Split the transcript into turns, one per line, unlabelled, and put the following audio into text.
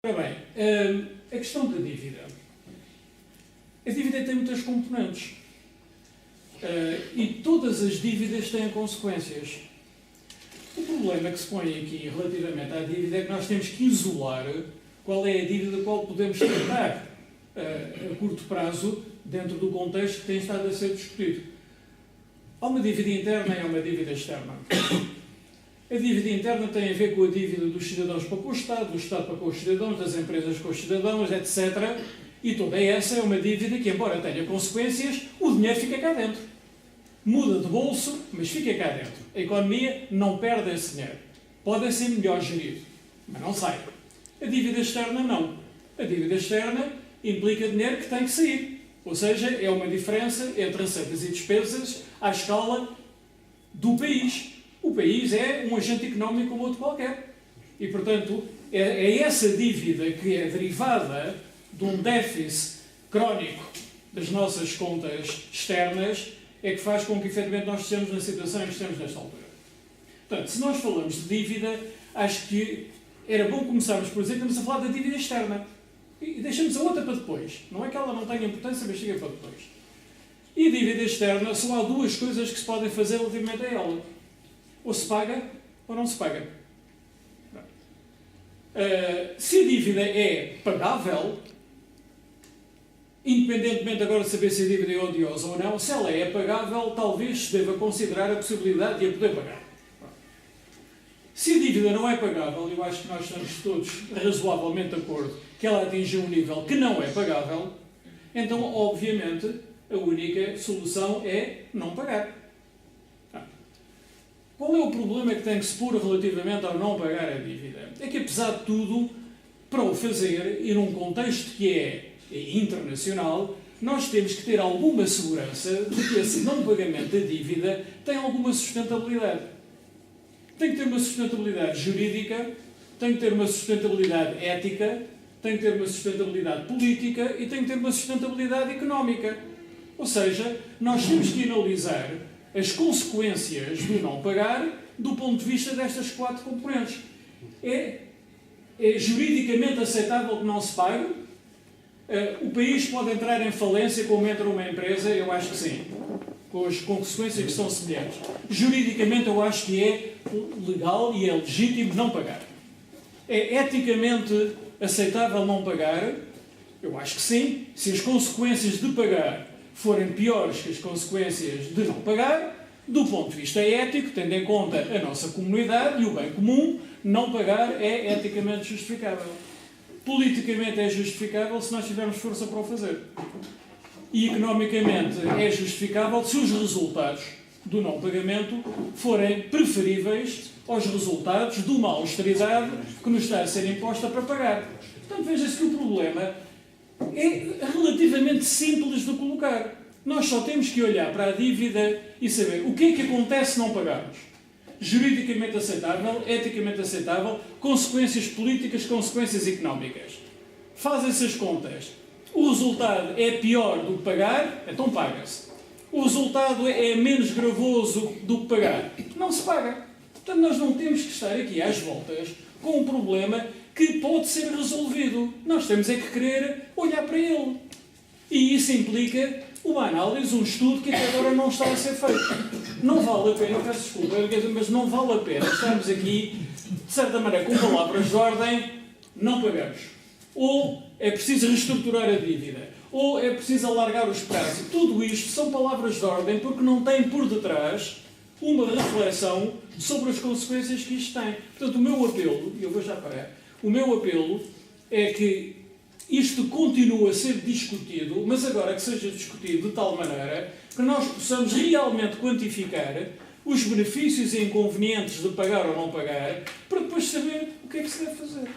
Ora bem, a questão da dívida. A dívida tem muitas componentes. E todas as dívidas têm consequências. O problema que se põe aqui relativamente à dívida é que nós temos que isolar qual é a dívida da qual podemos tratar a curto prazo dentro do contexto que tem estado a ser discutido. Há uma dívida interna e há uma dívida externa. A dívida interna tem a ver com a dívida dos cidadãos para com o Estado, do Estado para com os cidadãos, das empresas com os cidadãos, etc. E toda essa é uma dívida que, embora tenha consequências, o dinheiro fica cá dentro. Muda de bolso, mas fica cá dentro. A economia não perde esse dinheiro. Pode ser melhor gerido, mas não sai. A dívida externa não. A dívida externa implica dinheiro que tem que sair. Ou seja, é uma diferença entre receitas e despesas à escala do país. O país é um agente económico como outro qualquer. E, portanto, é essa dívida que é derivada de um déficit crónico das nossas contas externas é que faz com que, efetivamente, nós estejamos na situação em que estamos nesta altura. Portanto, se nós falamos de dívida, acho que era bom começarmos por dizer que estamos a falar da dívida externa. E deixamos a outra para depois. Não é que ela não tenha importância, mas chega para depois. E a dívida externa, só há duas coisas que se podem fazer relativamente a ela. Ou se paga, ou não se paga. Se a dívida é pagável, independentemente agora de saber se a dívida é odiosa ou não, se ela é pagável, talvez se deva considerar a possibilidade de a poder pagar. Se a dívida não é pagável, eu acho que nós estamos todos razoavelmente de acordo que ela atingiu um nível que não é pagável, então, obviamente, a única solução é não pagar. Qual é o problema que tem que se pôr relativamente ao não pagar a dívida? É que, apesar de tudo, para o fazer, e num contexto que é internacional, nós temos que ter alguma segurança de que esse não pagamento da dívida tem alguma sustentabilidade. Tem que ter uma sustentabilidade jurídica, tem que ter uma sustentabilidade ética, tem que ter uma sustentabilidade política e tem que ter uma sustentabilidade económica. Ou seja, nós temos que analisar as consequências do não pagar do ponto de vista destas quatro componentes. É juridicamente aceitável que não se pague? O país pode entrar em falência como entra uma empresa? Eu acho que sim, com as consequências que são semelhantes. Juridicamente eu acho que é legal e é legítimo não pagar. É eticamente aceitável não pagar? Eu acho que sim, se as consequências de pagar forem piores que as consequências de não pagar, do ponto de vista ético, tendo em conta a nossa comunidade e o bem comum, não pagar é eticamente justificável. Politicamente é justificável se nós tivermos força para o fazer. E economicamente é justificável se os resultados do não pagamento forem preferíveis aos resultados de uma austeridade que nos está a ser imposta para pagar. Portanto, veja-se que o problema é relativamente simples de colocar. Nós só temos que olhar para a dívida e saber o que é que acontece se não pagarmos. Juridicamente aceitável, eticamente aceitável, consequências políticas, consequências económicas. Fazem-se as contas. O resultado é pior do que pagar, então paga-se. O resultado é menos gravoso do que pagar, não se paga. Portanto, nós não temos que estar aqui às voltas com um problema que pode ser resolvido. Nós temos é que querer olhar para ele. E isso implica uma análise, um estudo que até agora não está a ser feito. Não vale a pena, peço desculpa, mas não vale a pena estarmos aqui, de certa maneira, com palavras de ordem, não pagamos. Ou é preciso reestruturar a dívida. Ou é preciso alargar os prazos. Tudo isto são palavras de ordem porque não têm por detrás uma reflexão sobre as consequências que isto tem. Portanto, o meu apelo, e eu vou já parar, o meu apelo é que isto continue a ser discutido, mas agora que seja discutido de tal maneira que nós possamos realmente quantificar os benefícios e inconvenientes de pagar ou não pagar, para depois saber o que é que se deve fazer.